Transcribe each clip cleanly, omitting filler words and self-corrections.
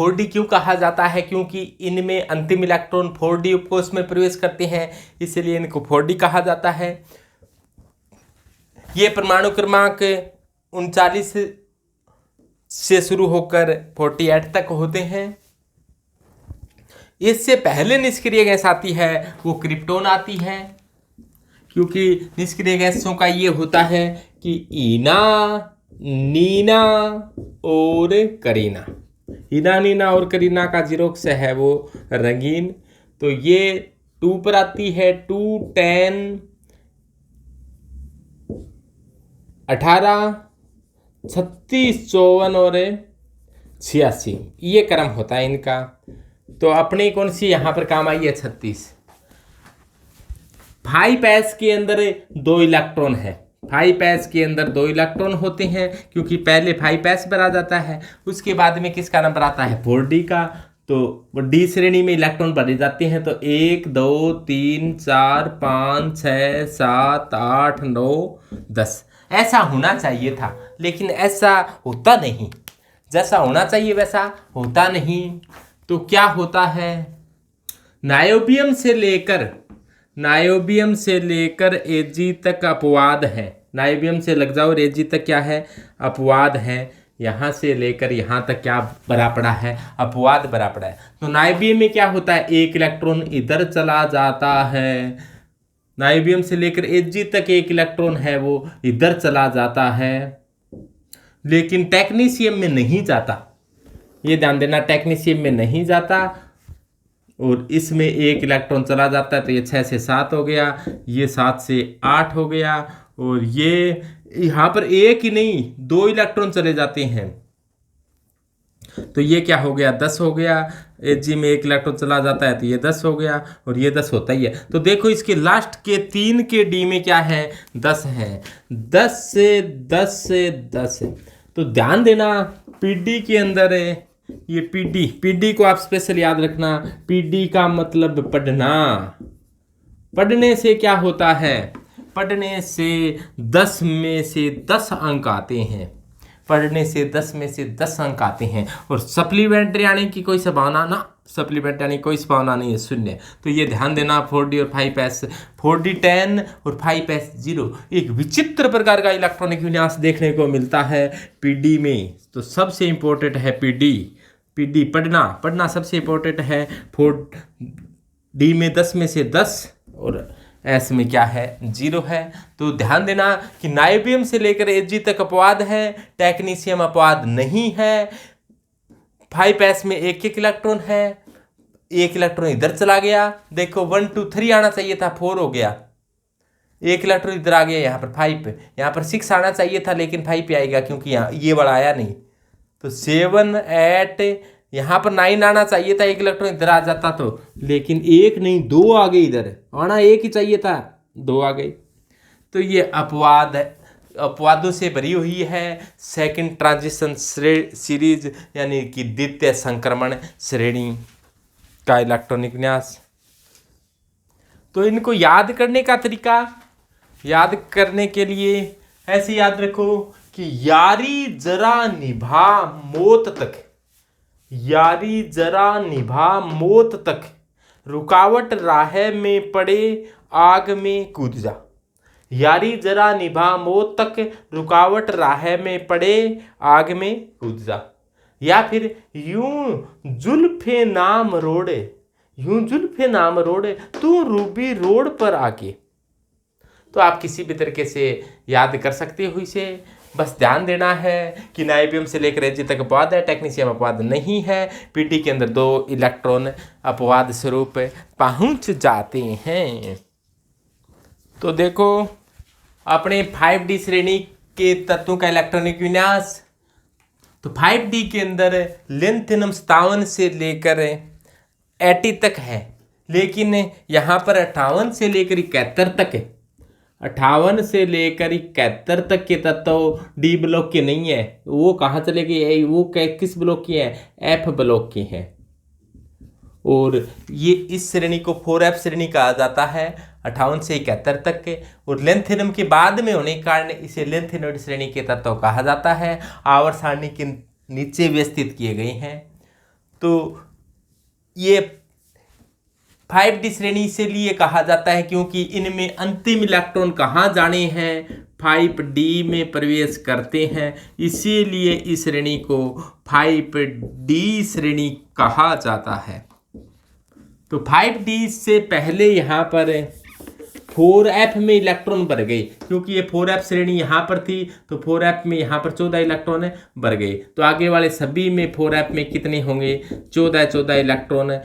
4D क्यों कहा जाता है? क्योंकि इनमें अंतिम इलेक्ट्रॉन 4D उपकोष में प्रवेश करते हैं, इसलिए इनको 4D कहा जाता है। ये परमाणु क्रमांक 39 से शुरू होकर 48 तक होते हैं। इससे पहले निष्क्रिय गैस आती है वो क्रिप्टोन आती है, क्योंकि निष्क्रिय गैसों का ये होता है कि ईना, नीना और करीना। ईना, नीना और करीना का जीरोक्स है वो रंगीन। तो ये 2 पर आती है, 2, 10, 18, 36, 54 और 86, ये क्रम होता है इनका। तो अपनी कौन सी यहाँ पर काम आई है? 36। 5s के अंदर 2 इलेक्ट्रॉन है। 5s के अंदर 2 इलेक्ट्रॉन होते हैं, क्योंकि पहले 5s पर आ जाता है, उसके बाद में किसका नंबर आता है? 4D का। तो डी श्रेणी में इलेक्ट्रॉन भरे जाते हैं। तो 1, 2, 3, 4, 5, 6, 7, 8, 9, 10 ऐसा होना चाहिए था, लेकिन ऐसा होता नहीं। जैसा होना चाहिए वैसा होता नहीं। तो क्या होता है? नायोबियम से लेकर Ag तक अपवाद है। नायोबियम से लग जाओ और Ag तक क्या है? अपवाद है। यहाँ से लेकर यहाँ तक क्या भरा पड़ा है? अपवाद भरा पड़ा है। तो नायोबियम में क्या होता है? 1 इलेक्ट्रॉन इधर चला जाता है। नायोबियम से लेकर Ag तक 1 इलेक्ट्रॉन है वो इधर चला जाता है, लेकिन टेक्नीशियम में नहीं जाता। ये ध्यान देना, टेक्नीशियम में नहीं जाता। और इसमें 1 इलेक्ट्रॉन चला जाता है, तो ये 6 से 7 हो गया, ये 7 से 8 हो गया, और ये यहाँ पर 1 ही नहीं 2 इलेक्ट्रॉन चले जाते हैं। तो ये क्या हो गया? 10 हो गया। Ag में 1 इलेक्ट्रॉन चला जाता है, तो ये 10 हो गया, और ये 10 होता ही है। तो देखो इसके लास्ट के 3 के D में क्या है? 10 है। 10 से 10 से 10 है। तो ध्यान देना, PD के अंदर है ये PD को आप स्पेशल याद रखना। PD का मतलब पढ़ना। पढ़ने से क्या होता है? पढ़ने से 10 में से 10 अंक आते हैं। पढ़ने से 10 में से 10 अंक आते हैं। और सप्लीमेंट्री आने की कोई संभावना ना, सप्लीमेंट्री आने की कोई संभावना नहीं है, 0। तो ये ध्यान देना। 4D और 5s, 4D 10 और 5s 0। एक विचित्र प्रकार का इलेक्ट्रॉनिक विन्यास देखने को मिलता है PD में। तो सबसे इंपॉर्टेंट है PD पढ़ना सबसे इंपॉर्टेंट है। 4D में 10 में से 10 और S में क्या है? 0 है। तो ध्यान देना कि नायोबियम से लेकर Ag तक अपवाद है, टेक्नीशियम अपवाद नहीं है। 5s में 1 इलेक्ट्रॉन है, 1 इलेक्ट्रॉन इधर चला गया। देखो 1, 2, 3 आना चाहिए था, 4 हो गया। 1 इलेक्ट्रॉन इधर आ गया, यहाँ पर 5, यहाँ पर 6 आना चाहिए था, लेकिन 5 पे आएगा, क्योंकि यहाँ ये वाला आया नहीं। तो 7, 8, यहाँ पर 9 आना चाहिए था, 1 इलेक्ट्रॉन इधर आ जाता तो, लेकिन 1 नहीं 2 आ गए। इधर आना 1 ही चाहिए था, 2 आ गए। तो ये अपवाद है, अपवादों से भरी हुई है सेकंड ट्रांजिशन सीरीज, यानी कि द्वितीय संक्रमण श्रेणी का इलेक्ट्रॉनिक विन्यास। तो इनको याद करने का तरीका, याद करने के लिए ऐसे याद रखो कि यारी जरा निभा मौत तक, यारी जरा निभा मौत तक, रुकावट राह में पड़े आग में कूद जा। यारी जरा निभा मौत तक, रुकावट राह में पड़े आग में कूद जा। या फिर यूं जुल्फे नाम रोड़े, यूं जुल्फे नाम रोड़े, तू रूबी रोड पर आके। तो आप किसी भी तरीके से याद कर सकते हो इसे। बस ध्यान देना है कि नायोबियम से लेकर Ag तक अपवाद है, टेक्नीशियम अपवाद नहीं है। PD के अंदर 2 इलेक्ट्रॉन अपवाद स्वरूप पहुंच जाते हैं। तो देखो अपने 5D श्रेणी के तत्वों का इलेक्ट्रॉनिक विन्यास। तो 5D के अंदर लेंथिनम 57 से लेकर 80 तक है, लेकिन यहाँ पर 58 से लेकर 71 तक है। 58 से लेकर 71 तक के तत्व D ब्लॉक के नहीं है। वो कहाँ चले गए? वो किस ब्लॉक की है? F ब्लॉक की है। और ये इस श्रेणी को 4F श्रेणी कहा जाता है, 58 से 71 तक के। और लेंथिनम के बाद में होने के कारण इसे लेंथिनोइड श्रेणी के तत्व कहा जाता है। आवर्त सारणी के नीचे व्यवस्थित किए गए हैं। तो ये 5d श्रेणी इसीलिए कहा जाता है क्योंकि इनमें अंतिम इलेक्ट्रॉन कहाँ जाने हैं, 5d में प्रवेश करते हैं, इसीलिए इस श्रेणी को 5d श्रेणी कहा जाता है। तो 5d से पहले यहाँ पर 4f में इलेक्ट्रॉन भर गए, क्योंकि ये 4f श्रेणी यहाँ पर थी तो 4f में यहाँ पर 14 इलेक्ट्रॉन भर गए। तो आगे वाले सभी में 4f में कितने होंगे, 14 इलेक्ट्रॉन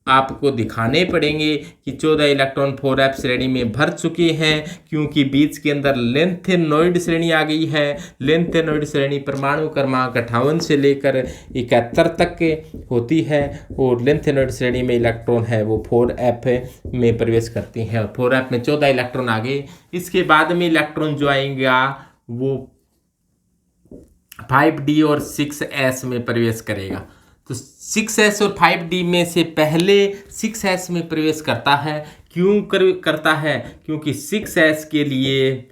आपको दिखाने पड़ेंगे कि 14 इलेक्ट्रॉन 4f श्रेणी में भर चुके हैं, क्योंकि बीच के अंदर लेंथेनॉइड श्रेणी आ गई है। लेंथेनॉइड श्रेणी परमाणु क्रमांक 58 से लेकर 71 तक के होती है और लेंथेनॉइड श्रेणी में इलेक्ट्रॉन है वो 4f में प्रवेश करती हैं और 4f में 14 इलेक्ट्रॉन आ गए। इसके बाद में इलेक्ट्रॉन जो आएगा वो 5d और 6s में प्रवेश करेगा। तो 6s और 5d में से पहले 6s में प्रवेश करता है। क्यों करता है, क्योंकि 6s के लिए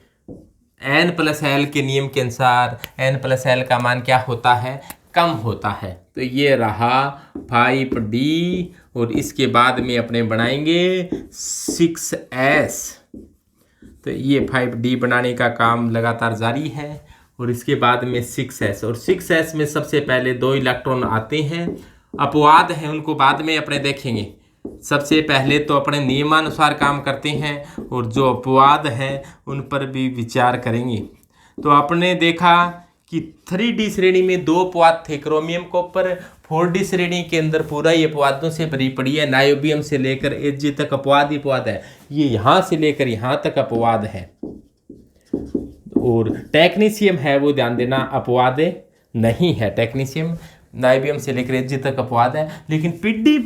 n+l के नियम के अनुसार n+l का मान क्या होता है, कम होता है। तो ये रहा 5d और इसके बाद में अपने बनाएंगे 6s। तो ये 5d बनाने का काम लगातार जारी है और इसके बाद में 6s, और 6s में सबसे पहले 2 इलेक्ट्रॉन आते हैं। अपवाद हैं उनको बाद में अपने देखेंगे। सबसे पहले तो अपने नियमानुसार काम करते हैं और जो अपवाद हैं उन पर भी विचार करेंगे। तो आपने देखा कि 3d श्रेणी में 2 अपवाद थे, क्रोमियम कॉपर। 4d श्रेणी के अंदर पूरा ही अपवादों से भरी पड़ी है। नायोबियम से लेकर Hg तक अपवाद ही अपवाद है। ये यहाँ से लेकर यहाँ तक अपवाद है और टेक्नीशियम है वो ध्यान देना अपवाद नहीं है। टेक्नीशियम नाइबियम से लेकर Hg तक अपवाद है। लेकिन पीडी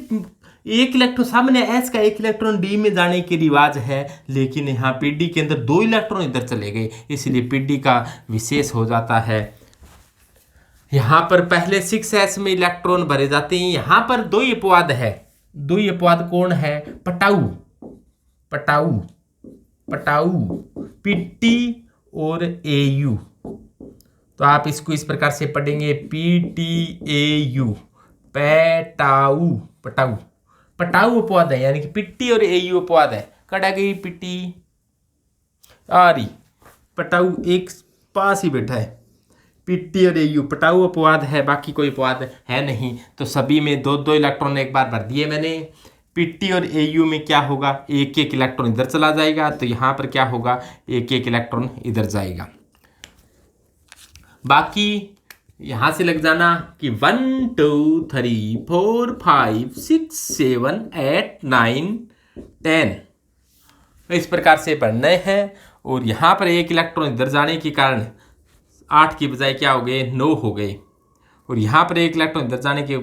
एक इलेक्ट्रॉन सामने S का एक इलेक्ट्रॉन D में जाने के रिवाज है, लेकिन यहाँ पीडी के अंदर 2 इलेक्ट्रॉन इधर चले गए, इसलिए पीडी का विशेष हो जाता है। यहाँ पर पहले 6s में इलेक्ट्रॉन भरे जाते हैं। यहाँ पर 2 ही अपवाद है। 2 ही अपवाद कौन है, पटाऊ पटाऊ पटाऊ पीटी और AU। तो आप इसको इस प्रकार से पढ़ेंगे PTAU, पेटाऊ पटाऊ। पटाऊ अपवाद है यानी कि पिट्टी और AU अपवाद है। कटा गई पिट्टी आ रही, पटाऊ एक पास ही बैठा है। पिट्टी और AU पटाऊ अपवाद है, बाकी कोई अपवाद है नहीं। तो सभी में 2 इलेक्ट्रॉन एक बार भर दिए मैंने। पीटी और AU में क्या होगा, एक इलेक्ट्रॉन इधर चला जाएगा, तो यहाँ पर क्या होगा, एक इलेक्ट्रॉन इधर जाएगा। बाकी यहाँ से लग जाना कि 1 2 3 4 5 6 7 8 9 10 इस प्रकार से बढ़ने हैं। और यहाँ पर एक इलेक्ट्रॉन इधर जाने के कारण 8 की बजाय क्या हो गए, 9 हो गए। और यहाँ पर एक इलेक्ट्रॉन इधर जाने के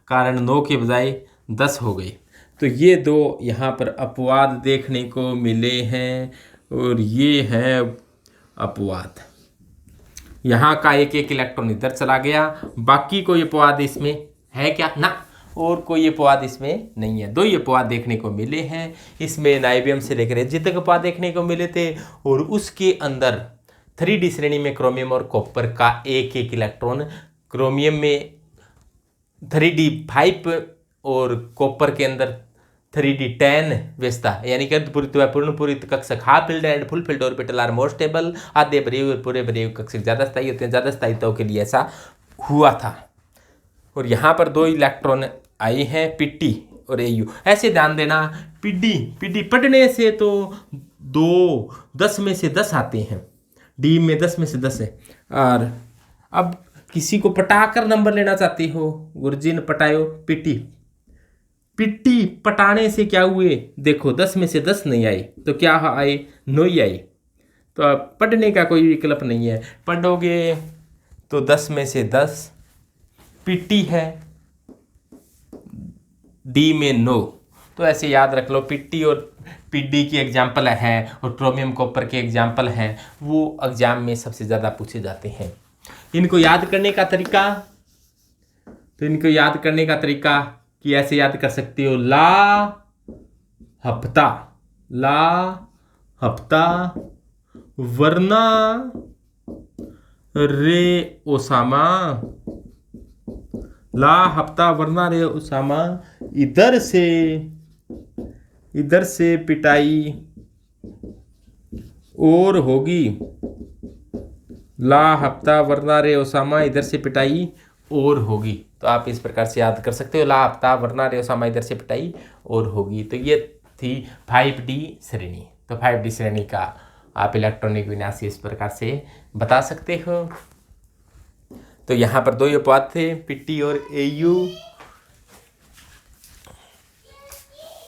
कारण 9 के बजाय 10 हो गए। तो ये 2 यहाँ पर अपवाद देखने को मिले हैं और ये है अपवाद। यहाँ का एक इलेक्ट्रॉन इधर चला गया। बाकी कोई अपवाद इसमें है क्या, ना, और कोई अपवाद इसमें नहीं है। 2 ही अपवाद देखने को मिले हैं। इसमें नाइबियम से लेकर Hg तक अपवाद देखने को मिले थे और उसके अंदर 3d श्रेणी में क्रोमियम और कॉपर का एक इलेक्ट्रॉन, क्रोमियम में 3d5 और कॉपर के अंदर 3d10 व्यवस्था, यानी कि अर्धपूरित व पूर्णपूरित कक्षक half filled and full filled orbital are more stable. आधे भरे हुए पूरे भरे हुए कक्षक ज़्यादा स्थायी होते हैं। ज़्यादा स्थायित्व के लिए ऐसा हुआ था। और यहाँ पर 2 इलेक्ट्रॉन आए हैं, पीटी और AU। ऐसे ध्यान देना, पीडी पढ़ने से तो 10 में से 10 आते हैं, D में 10 में से 10 है। और अब किसी को पटाकर नंबर लेना चाहते हो, गुरुजी ने पटायो पिट्टी पटाने से क्या हुए, देखो 10 में से 10 नहीं आए तो क्या आए, 9 ही आए। तो अब पढ़ने का कोई विकल्प नहीं है, पढ़ोगे तो 10 में से 10 पिट्टी है, D में 9। तो ऐसे याद रख लो, पिट्टी और पीडी की एग्जाम्पल है और क्रोमियम कॉपर के एग्जाम्पल हैं, वो एग्जाम में सबसे ज़्यादा पूछे जाते हैं। इनको याद करने का तरीका, तो इनको याद करने का तरीका कि ऐसे याद कर सकते हो, ला हफ्ता वरना रे ओसामा ला हफ्ता वरना रे उसामा, इधर से पिटाई और होगी। ला हफ्ता वरना रे उसामा, इधर से पिटाई और होगी। तो आप इस प्रकार से याद कर सकते हो, ला हफ्ता वरना रे उसामा, इधर से पिटाई और होगी। तो ये थी 5D श्रेणी। तो 5D श्रेणी का आप इलेक्ट्रॉनिक विन्यास इस प्रकार से बता सकते हो। तो यहाँ पर दो अपवाद थे, पिट्टी और AU।